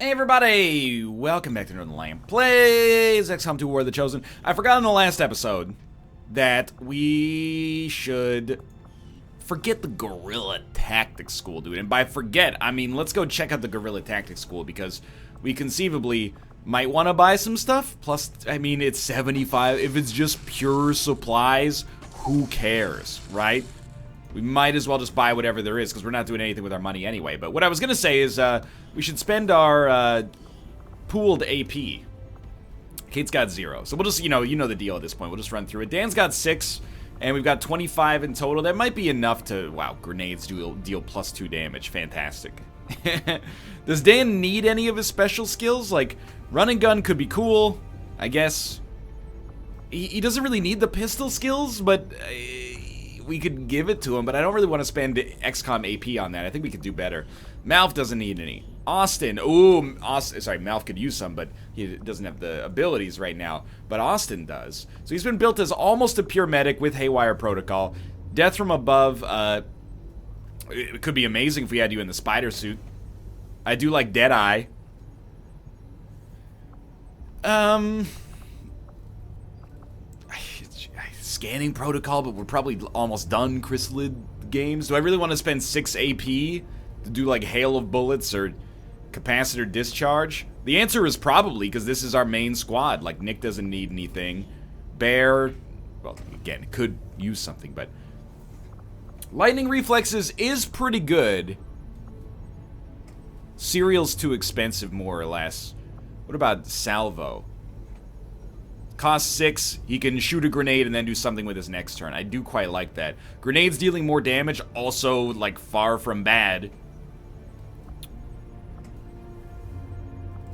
Hey everybody! Welcome back to Northernlion Plays XCOM 2 War of the Chosen. I forgot in the last episode that we should forget the Guerrilla Tactics School, dude. And by forget, I mean let's go check out the Guerrilla Tactics School because we conceivably might want to buy some stuff. Plus, I mean, it's 75. If it's just pure supplies, who cares, right? We might as well just buy whatever there is, because we're not doing anything with our money anyway. But what I was going to say is, we should spend our, pooled AP. Kate's got 0. So we'll just, you know the deal at this point. We'll just run through it. Dan's got 6, and we've got 25 in total. That might be enough to, wow, grenades deal +2 damage. Fantastic. Does Dan need any of his special skills? Like, run and gun could be cool, I guess. He doesn't really need the pistol skills, but... we could give it to him, but I don't really want to spend XCOM AP on that. I think we could do better. Malf doesn't need any. Austin, ooh, sorry, Malf could use some, but he doesn't have the abilities right now. But Austin does. So he's been built as almost a pure medic with Haywire Protocol. Death from above, it could be amazing if we had you in the spider suit. I do like Deadeye. Scanning protocol, but we're probably almost done Chrysalid games. Do I really want to spend 6 AP to do like hail of bullets or capacitor discharge? The answer is probably, because this is our main squad. Like, Nick doesn't need anything. Bear, well, again, could use something, but lightning reflexes is pretty good. Cereal's too expensive, more or less. What about salvo? Cost 6, he can shoot a grenade and then do something with his next turn. I do quite like that. Grenades dealing more damage, also, like, far from bad.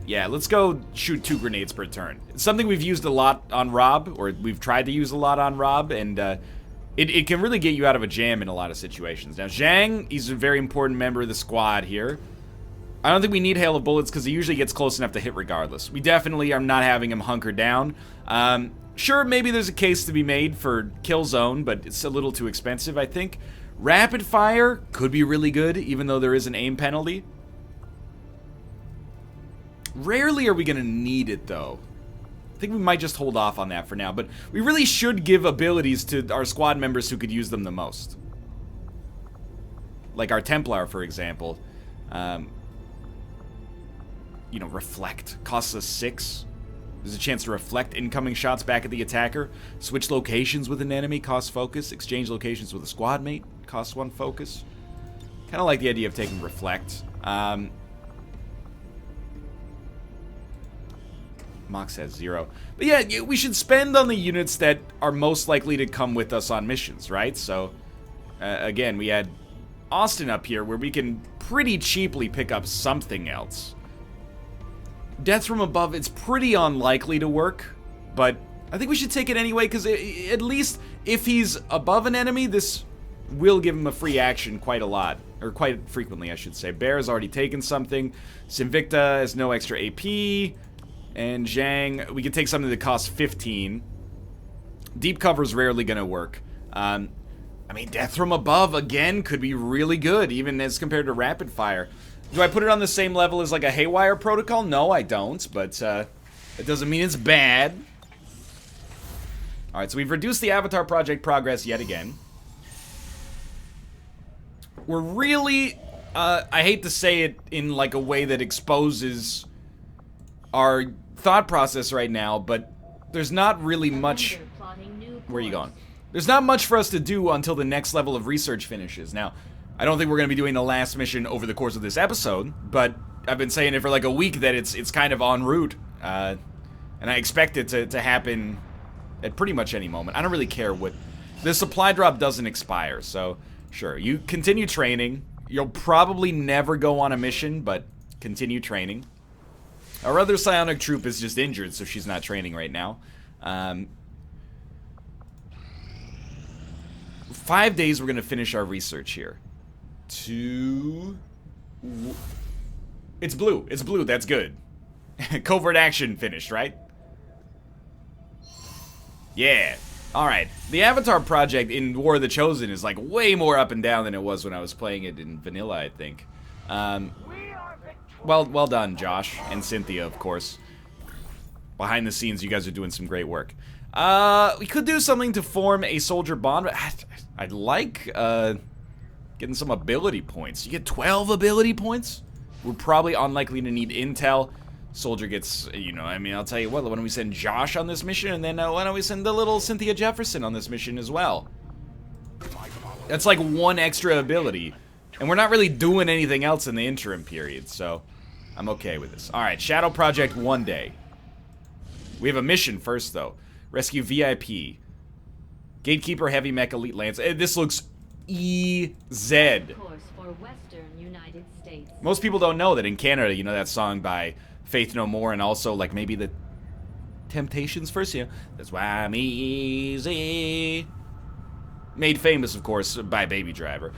Yeah, let's go shoot 2 grenades per turn. It's something we've used a lot on Rob, or we've tried to use a lot on Rob, and it can really get you out of a jam in a lot of situations. Now, Zhang, he's a very important member of the squad here. I don't think we need Hail of Bullets because he usually gets close enough to hit regardless. We definitely are not having him hunker down. Sure, maybe there's a case to be made for Kill Zone, but it's a little too expensive, I think. Rapid Fire could be really good, even though there is an aim penalty. Rarely are we going to need it, though. I think we might just hold off on that for now, but we really should give abilities to our squad members who could use them the most. Like our Templar, for example. You know, reflect costs us 6. There's a chance to reflect incoming shots back at the attacker. Switch locations with an enemy costs focus. Exchange locations with a squad mate costs 1 focus. Kind of like the idea of taking reflect. Mox has 0. But yeah, we should spend on the units that are most likely to come with us on missions, right? So, again, we had Austin up here where we can pretty cheaply pick up something else. Death from above, it's pretty unlikely to work, but I think we should take it anyway, because at least if he's above an enemy, this will give him a free action quite a lot. Or quite frequently, I should say. Bear has already taken something. Sinvicta has no extra AP. And Zhang, we could take something that costs 15. Deep cover is rarely going to work. I mean, Death from above, again, could be really good, even as compared to Rapid Fire. Do I put it on the same level as, like, a Haywire Protocol? No, I don't, but, it doesn't mean it's bad. Alright, so we've reduced the Avatar Project progress yet again. We're really, I hate to say it in, like, a way that exposes our thought process right now, but there's not really much... Where are you going? There's not much for us to do until the next level of research finishes. Now, I don't think we're going to be doing the last mission over the course of this episode, but I've been saying it for like a week that it's kind of en route, and I expect it to happen at pretty much any moment. I don't really care what... The supply drop doesn't expire, so sure, you continue training. You'll probably never go on a mission, but continue training. Our other psionic troop is just injured, so she's not training right now. 5 days we're going to finish our research here. 2... It's blue. It's blue. That's good. Covert action finished, right? Yeah. Alright. The Avatar Project in War of the Chosen is like way more up and down than it was when I was playing it in vanilla, I think. Well done, Josh and Cynthia, of course. Behind the scenes, you guys are doing some great work. We could do something to form a soldier bond, but I'd like getting some ability points. You get 12 ability points? We're probably unlikely to need intel. Soldier gets, you know, I mean, I'll tell you what, why don't we send Josh on this mission, and then why don't we send the little Cynthia Jefferson on this mission as well? That's like one extra ability. And we're not really doing anything else in the interim period, so I'm okay with this. Alright, Shadow Project 1 day. We have a mission first, though. Rescue VIP. Gatekeeper Heavy Mech Elite Lance. This looks EZ. Most people don't know that in Canada, you know that song by Faith No More, and also, like, maybe the Temptations first, yeah. That's why I'm easy. Made famous, of course, by Baby Driver.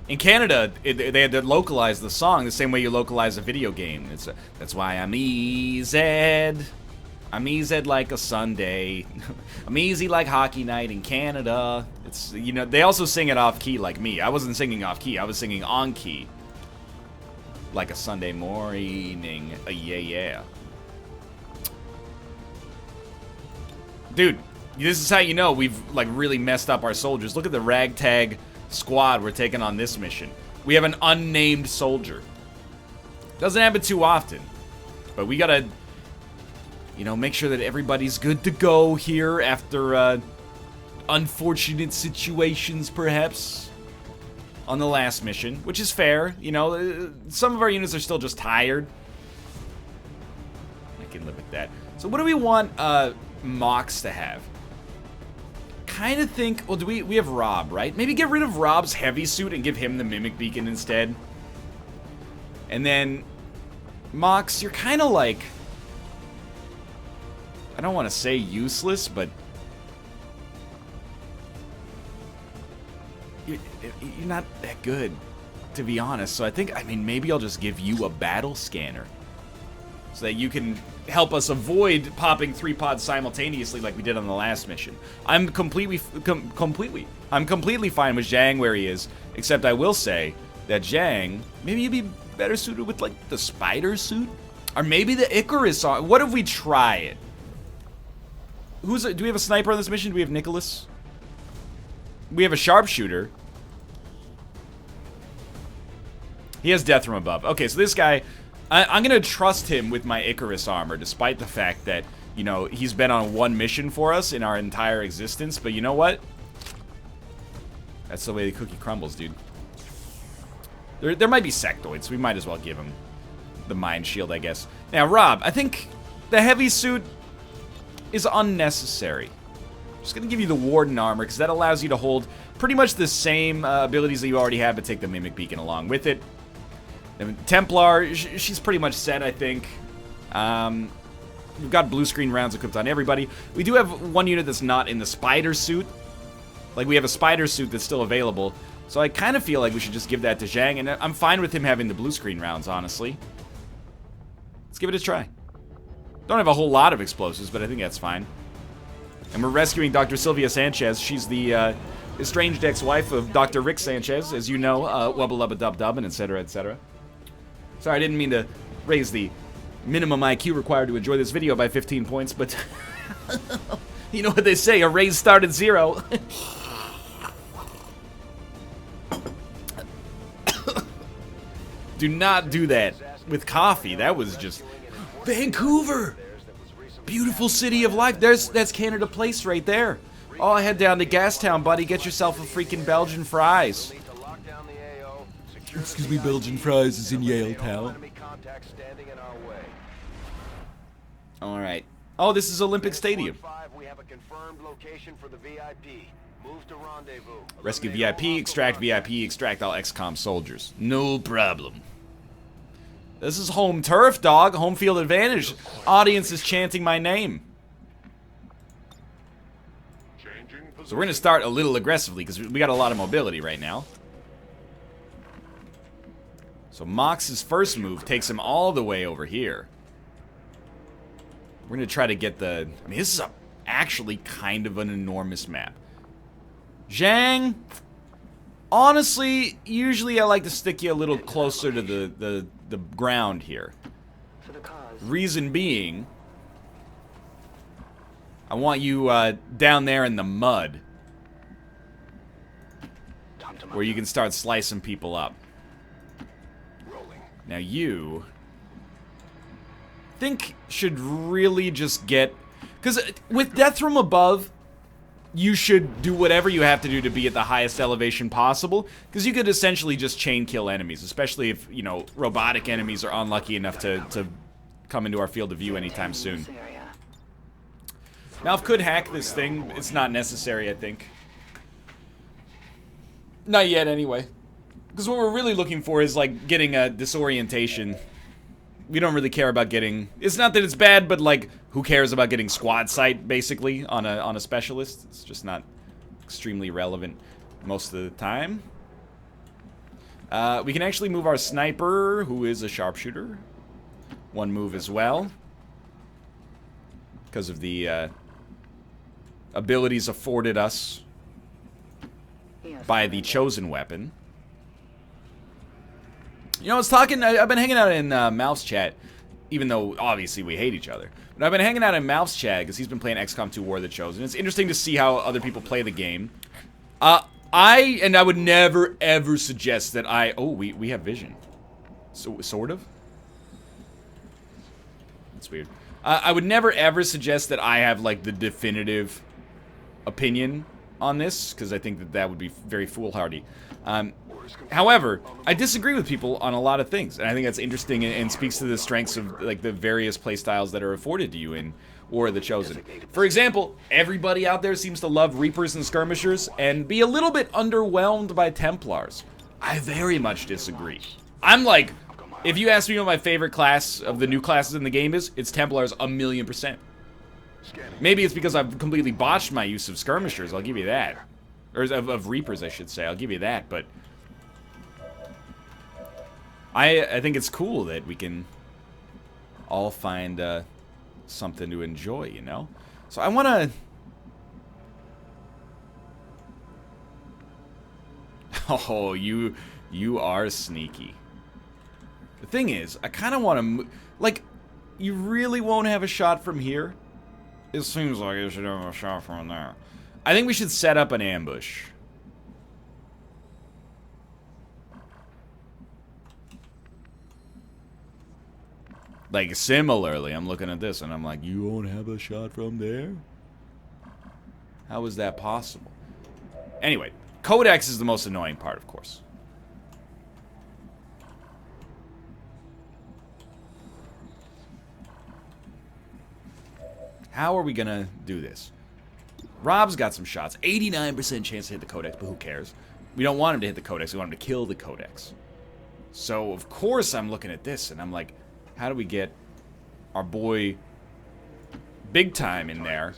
In Canada, they had to localize the song the same way you localize a video game. It's that's why I'm easy. I'm easy like a Sunday. I'm easy like hockey night in Canada. It's, you know, they also sing it off key like me. I wasn't singing off key. I was singing on key. Like a Sunday morning. Yeah. Dude, this is how you know we've, like, really messed up our soldiers. Look at the ragtag squad we're taking on this mission. We have an unnamed soldier. Doesn't happen too often, but we gotta, you know, make sure that everybody's good to go here after unfortunate situations, perhaps, on the last mission, which is fair. You know, some of our units are still just tired. I can live with that. So what do we want Mox to have? Kind of think, well, we have Rob, right? Maybe get rid of Rob's heavy suit and give him the Mimic Beacon instead. And then Mox, you're kind of like, I don't want to say useless, but you're not that good, to be honest. So I think, I mean, maybe I'll just give you a battle scanner so that you can help us avoid popping 3 pods simultaneously like we did on the last mission. I'm completely fine with Zhang where he is, except I will say that Zhang, maybe he'd be better suited with, like, the spider suit? Or maybe the Icarus on. What if we try it? Do we have a sniper on this mission? Do we have Nicholas? We have a sharpshooter. He has death from above. Okay, so this guy, I'm gonna trust him with my Icarus armor, despite the fact that, you know, he's been on one mission for us in our entire existence. But you know what? That's the way the cookie crumbles, dude. There might be sectoids. We might as well give him the mind shield, I guess. Now, Rob, I think the heavy suit is unnecessary. I'm just gonna give you the Warden armor, because that allows you to hold pretty much the same abilities that you already have, but take the Mimic Beacon along with it. And Templar, she's pretty much set, I think. We've got blue screen rounds equipped on everybody. We do have one unit that's not in the spider suit. Like, we have a spider suit that's still available. So I kind of feel like we should just give that to Zhang, and I'm fine with him having the blue screen rounds, honestly. Let's give it a try. Don't have a whole lot of explosives, but I think that's fine. And we're rescuing Dr. Sylvia Sanchez. She's the estranged ex-wife of Dr. Rick Sanchez, as you know, wubba lubba dub dub, and etc., etc. Sorry, I didn't mean to raise the minimum IQ required to enjoy this video by 15 points, but you know what they say, a raise started 0. Do not do that with coffee. That was just Vancouver. Beautiful city of life. That's Canada Place right there. Oh, head down to Gastown, buddy. Get yourself a freaking Belgian fries. Excuse me, Belgian fries is in Yale Town. Alright. Oh, this is Olympic Stadium. Rescue VIP, extract all XCOM soldiers. No problem. This is home turf, dog. Home field advantage. Audience is chanting my name. So we're going to start a little aggressively because we got a lot of mobility right now. So Mox's first move takes him all the way over here. We're going to try to get the... I mean, this is actually kind of an enormous map. Zhang, Honestly, usually I like to stick you a little closer to the ground here. Reason being, I want you down there in the mud, where you can start slicing people up. Now you think should really just get, because with death from above, you should do whatever you have to do to be at the highest elevation possible, because you could essentially just chain kill enemies, especially if, you know, robotic enemies are unlucky enough to come into our field of view anytime soon. Malf could hack this thing. It's not necessary, I think. Not yet, anyway. Because what we're really looking for is, like, getting a disorientation. We don't really care about getting... It's not that it's bad, but, like, who cares about getting squad sight, basically, on a specialist? It's just not extremely relevant most of the time. We can actually move our sniper, who is a sharpshooter. One move as well. Because of the abilities afforded us by the chosen weapon. You know, I've been hanging out in Malf's chat, even though obviously we hate each other. But I've been hanging out in Malf's chat because he's been playing XCOM 2 War of the Chosen. It's interesting to see how other people play the game. I would never ever suggest that oh, we have vision. So, sort of? That's weird. I would never ever suggest that I have, like, the definitive opinion on this, because I think that would be very foolhardy. However, I disagree with people on a lot of things, and I think that's interesting and speaks to the strengths of, like, the various playstyles that are afforded to you in War of the Chosen. For example, everybody out there seems to love Reapers and Skirmishers and be a little bit underwhelmed by Templars. I very much disagree. I'm like, if you ask me what my favorite class of the new classes in the game is, it's Templars 1,000,000%. Maybe it's because I've completely botched my use of Skirmishers, I'll give you that. Or of Reapers, I should say, I'll give you that, but... I think it's cool that we can all find something to enjoy, you know? So I want to... Oh, you are sneaky. The thing is, I kind of want to... Like, you really won't have a shot from here? It seems like you should have a shot from there. I think we should set up an ambush. Like, similarly, I'm looking at this and I'm like, you won't have a shot from there? How is that possible? Anyway, Codex is the most annoying part, of course. How are we gonna do this? Rob's got some shots. 89% chance to hit the Codex, but who cares? We don't want him to hit the Codex, we want him to kill the Codex. So, of course, I'm looking at this and I'm like, how do we get our boy Big Time in there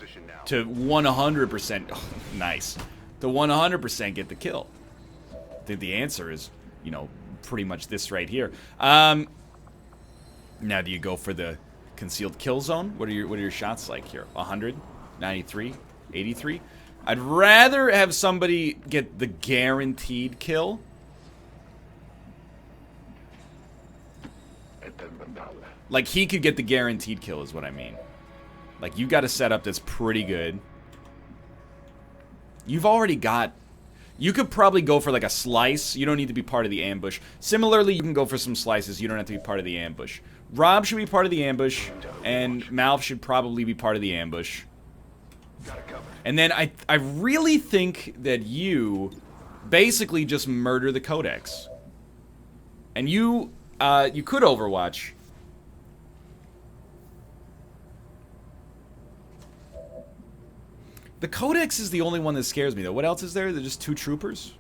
to 100%, oh, nice, to 100% get the kill? I think the answer is, you know, pretty much this right here. Now, do you go for the concealed kill zone? What are your shots like here? 100, 93, 83? I'd rather have somebody get the guaranteed kill. Like, he could get the guaranteed kill is what I mean. Like, you got a setup that's pretty good. You've already got... You could probably go for, like, a slice. You don't need to be part of the ambush. Similarly, you can go for some slices. You don't have to be part of the ambush. Rob should be part of the ambush, and Malf should probably be part of the ambush. And then I really think that you basically just murder the Codex. And you could Overwatch. The Codex is the only one that scares me, though. What else is there? They're just 2 troopers?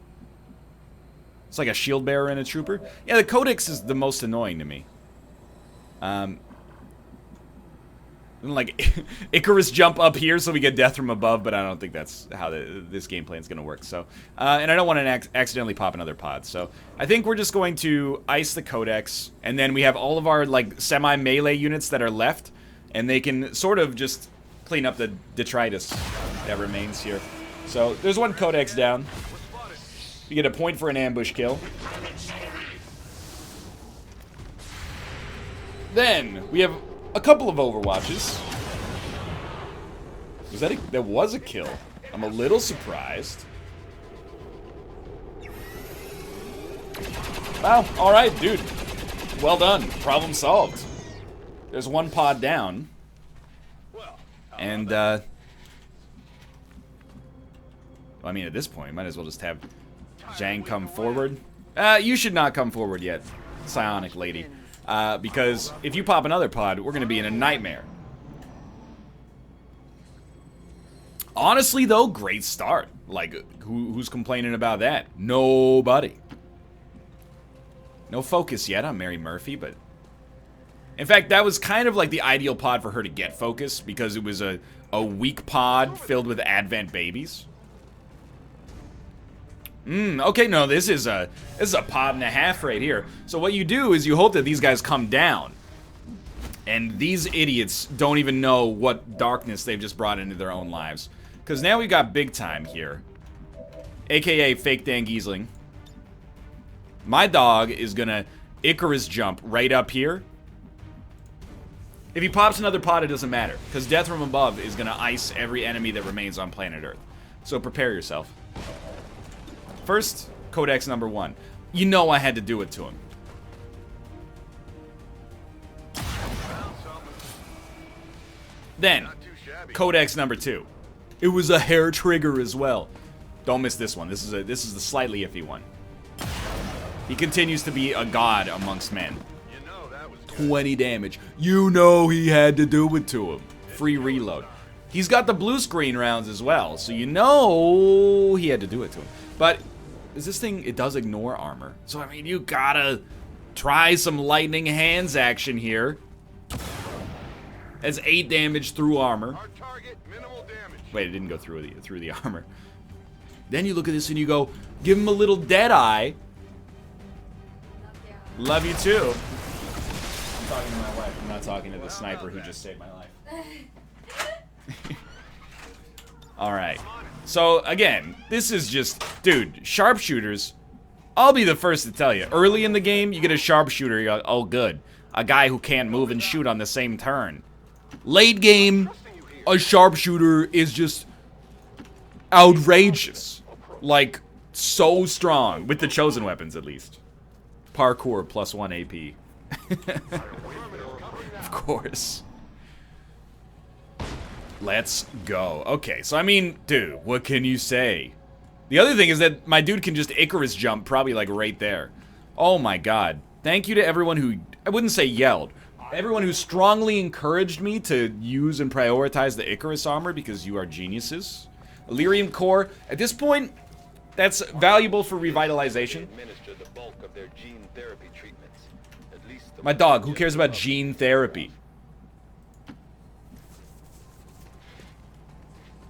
It's like a shield bearer and a trooper? Yeah, the Codex is the most annoying to me. Like, Icarus jump up here so we get death from above, but I don't think that's how this game plan is going to work. So, and I don't want to accidentally pop another pod. So, I think we're just going to ice the Codex, and then we have all of our, like, semi-melee units that are left, and they can sort of just clean up the detritus that remains here. So, there's one Codex down. You get a point for an ambush kill. Then, we have a couple of overwatches. Was that that was a kill. I'm a little surprised. Wow, alright, dude. Well done. Problem solved. There's one pod down. And, I mean, at this point, might as well just have Zhang come forward. You should not come forward yet, Psionic Lady. Because if you pop another pod, we're gonna be in a nightmare. Honestly, though, great start. Like, who's complaining about that? Nobody. No focus yet on Mary Murphy, but... In fact, that was kind of like the ideal pod for her to get focus, because it was a weak pod filled with Advent babies. Okay, no, this is a pod and a half right here. So what you do is you hope that these guys come down. And these idiots don't even know what darkness they've just brought into their own lives. Because now we've got big time here. AKA Fake Dan Giesling. My dog is gonna Icarus jump right up here. If he pops another pod, it doesn't matter. Because Death from Above is gonna ice every enemy that remains on planet Earth. So prepare yourself. First, Codex number 1. You know I had to do it to him. Then, Codex number 2. It was a hair trigger as well. Don't miss this one. This is the slightly iffy one. He continues to be a god amongst men. 20 damage. You know he had to do it to him. Free reload. He's got the blue screen rounds as well, so you know he had to do it to him. But is this thing, it does ignore armor. So I mean, you gotta try some lightning hands action here. Has 8 damage through armor. Wait, it didn't go through the armor. Then you look at this and you go, give him a little dead eye. Love you too. I'm talking to my wife. I'm not talking to the sniper who just saved my life. Alright. So, again, this is just... Dude, sharpshooters... I'll be the first to tell you. Early in the game, you get a sharpshooter, you're like, oh, good. A guy who can't move and shoot on the same turn. Late game, a sharpshooter is just... outrageous. Like, so strong. With the chosen weapons, at least. Parkour plus 1 AP. Of course. Let's go. Okay, so I mean, dude, what can you say? The other thing is that my dude can just Icarus jump probably like right there. Oh my god. Thank you to everyone who, I wouldn't say yelled, everyone who strongly encouraged me to use and prioritize the Icarus armor because you are geniuses. Illyrium core, at this point, that's valuable for revitalization. My dog, who cares about gene therapy?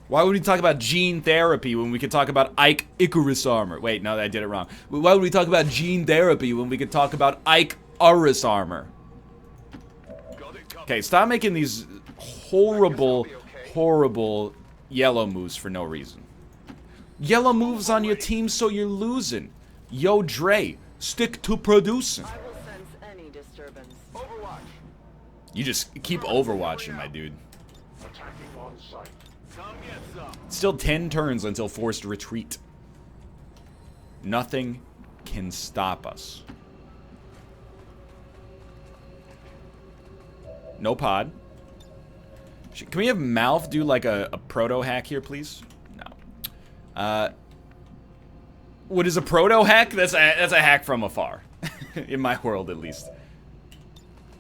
Why would we talk about gene therapy when we could talk about Icarus armor? Wait, no, I did it wrong. Why would we talk about gene therapy when we could talk about Icarus armor? Okay, stop making these horrible, horrible yellow moves for no reason. Yellow moves on your team so you're losing. Yo, Dre, stick to producing. You just keep overwatching, my dude. Still 10 turns until forced retreat. Nothing can stop us. No pod. Can we have Malf do like a proto hack here, please? No. What is a proto hack? That's a hack from afar. In my world, at least.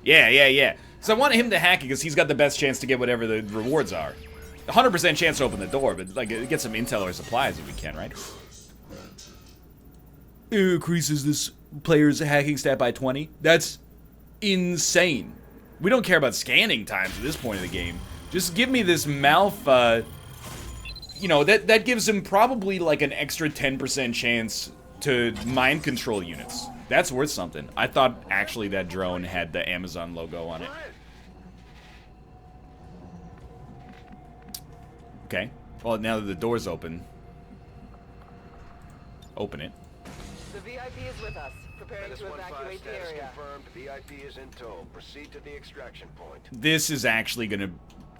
Yeah. So I want him to hack it because he's got the best chance to get whatever the rewards are. 100% chance to open the door, but like get some intel or supplies if we can, right? It increases this player's hacking stat by 20. That's insane. We don't care about scanning times at this point of the game. Just give me this Malf, you know, that gives him probably like an extra 10% chance to mind control units. That's worth something. I thought actually that drone had the Amazon logo on it. Okay. Well, now that the door's open. Open it. The VIP is with us, preparing Menace to 1-5 evacuate the status area. confirmed. VIP is in tow. Proceed to the extraction point. This is actually gonna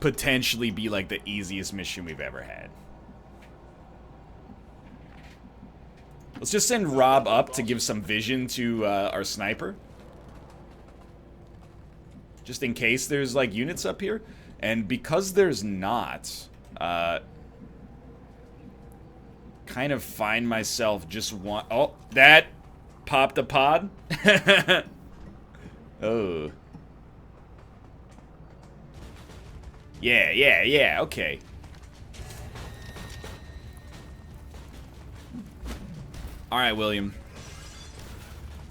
potentially be like the easiest mission we've ever had. Let's just send Rob up to give some vision to our sniper. Just in case there's like units up here. And because there's not, kind of find myself just oh, that popped a pod. Oh. Yeah, okay. Alright, William.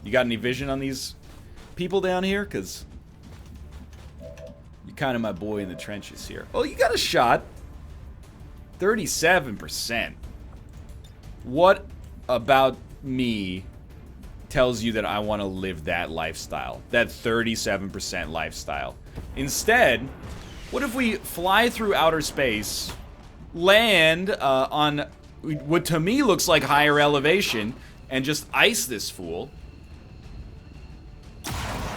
You got any vision on these people down here? Because you're kind of my boy in the trenches here. Oh, you got a shot. 37%. What about me tells you that I want to live that lifestyle? That 37% lifestyle. Instead, what if we fly through outer space, land on what to me looks like higher elevation, and just ice this fool?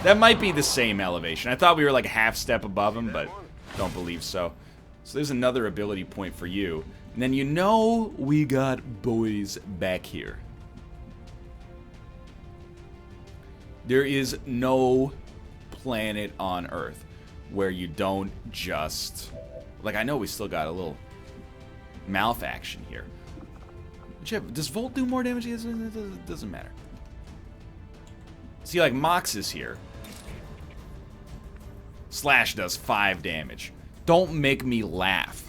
That might be the same elevation. I thought we were like a half step above him, but don't believe so. So there's another ability point for you. And then you know we got boys back here. There is no planet on Earth where you don't just... Like, I know we still got a little malfaction here. Does Volt do more damage? It doesn't matter. See, like, Mox is here. Slash does 5 damage. Don't make me laugh.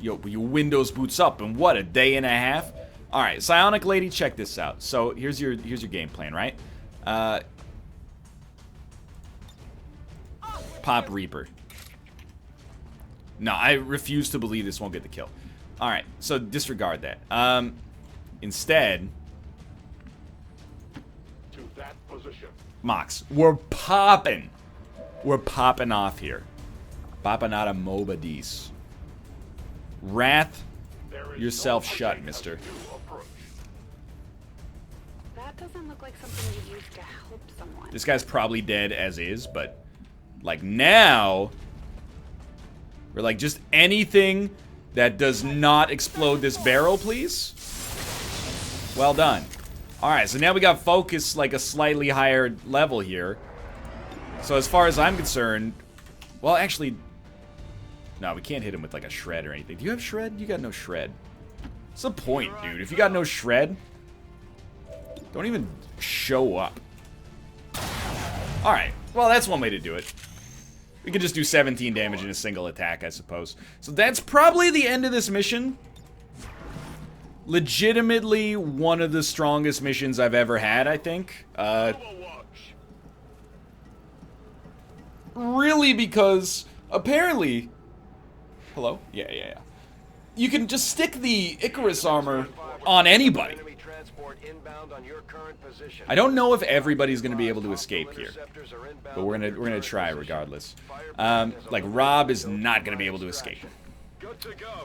Yo, your Windows boots up in what, a day and a half? Alright, Psionic Lady, check this out. So, here's your game plan, right? Pop Reaper. No, I refuse to believe this won't get the kill. Alright, so disregard that. Instead... To that position. Mox, we're popping. We're popping off here. Popping out of Mobadis. Wrath yourself shut, mister. That doesn't look like something you'd use to help someone. This guy's probably dead as is, but like now we're like just anything that does not explode this barrel, please. Well done. Alright, so now we got focus like a slightly higher level here. So as far as I'm concerned, well actually, no, we can't hit him with like a shred or anything. Do you have shred? You got no shred. What's the point, dude? If you got no shred, don't even show up. Alright, well that's one way to do it. We could just do 17 damage in a single attack, I suppose. So that's probably the end of this mission. Legitimately one of the strongest missions I've ever had, I think. Really, because apparently... Hello? Yeah. You can just stick the Icarus armor on anybody. I don't know if everybody's gonna be able to escape here, but we're gonna try regardless. Like Rob is not gonna be able to escape,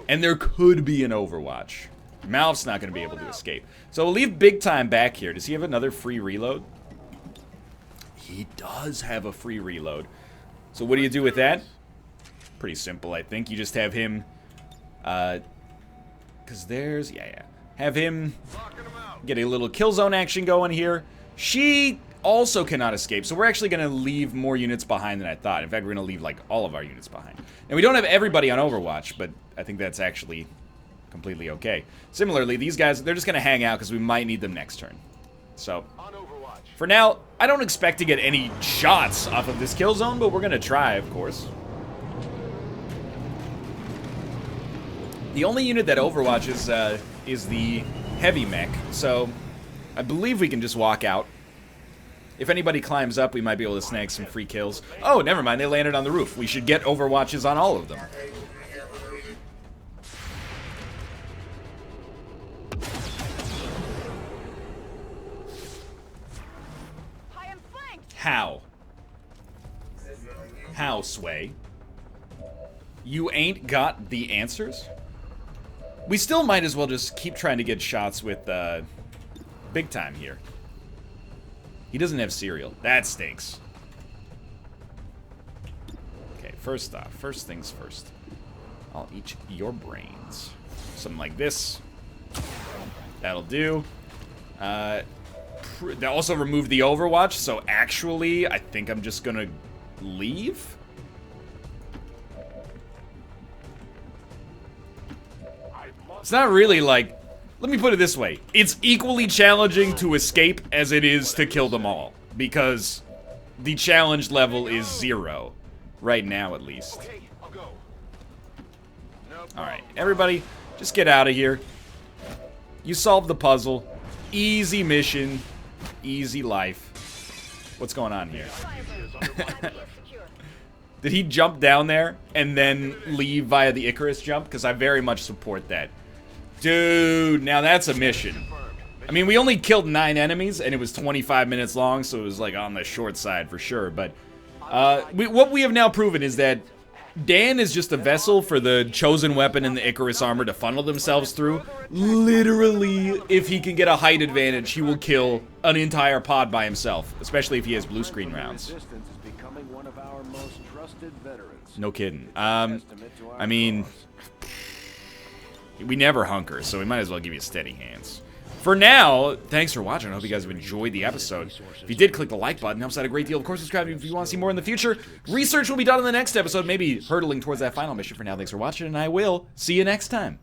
and there could be an Overwatch. Malf's not gonna be able to escape, so we'll leave Big Time back here. Does he have another free reload? He does have a free reload. So what do you do with that? Pretty simple, I think. You just have him, because there's, have him get a little kill zone action going here. She also cannot escape, so we're actually going to leave more units behind than I thought. In fact, we're going to leave, like, all of our units behind. And we don't have everybody on Overwatch, but I think that's actually completely okay. Similarly, these guys, they're just going to hang out because we might need them next turn. So, for now, I don't expect to get any shots off of this kill zone, but we're going to try, of course. The only unit that overwatches is the heavy mech, so I believe we can just walk out. If anybody climbs up, we might be able to snag some free kills. Oh, never mind, they landed on the roof. We should get overwatches on all of them. How? How, Sway? You ain't got the answers? We still might as well just keep trying to get shots with big time here. He doesn't have cereal. That stinks. Okay, first off, first things first. I'll eat your brains. Something like this. That'll do. They also removed the Overwatch, so actually, I think I'm just gonna leave. It's not really like... Let me put it this way. It's equally challenging to escape as it is to kill them all. Because the challenge level is 0. Right now, at least. Alright, everybody, just get out of here. You solved the puzzle. Easy mission. Easy life. What's going on here? Did he jump down there and then leave via the Icarus jump? Because I very much support that. Dude, now that's a mission. I mean, we only killed 9 enemies, and it was 25 minutes long, so it was, like, on the short side for sure. But what we have now proven is that Dan is just a vessel for the chosen weapon and the Icarus armor to funnel themselves through. Literally, if he can get a height advantage, he will kill an entire pod by himself, especially if he has blue screen rounds. No kidding. I mean, we never hunker, so we might as well give you steady hands. For now, thanks for watching. I hope you guys have enjoyed the episode. If you did, click the like button. It helps out a great deal. Of course, subscribe if you want to see more in the future. Research will be done in the next episode, maybe hurtling towards that final mission. For now, thanks for watching, and I will see you next time.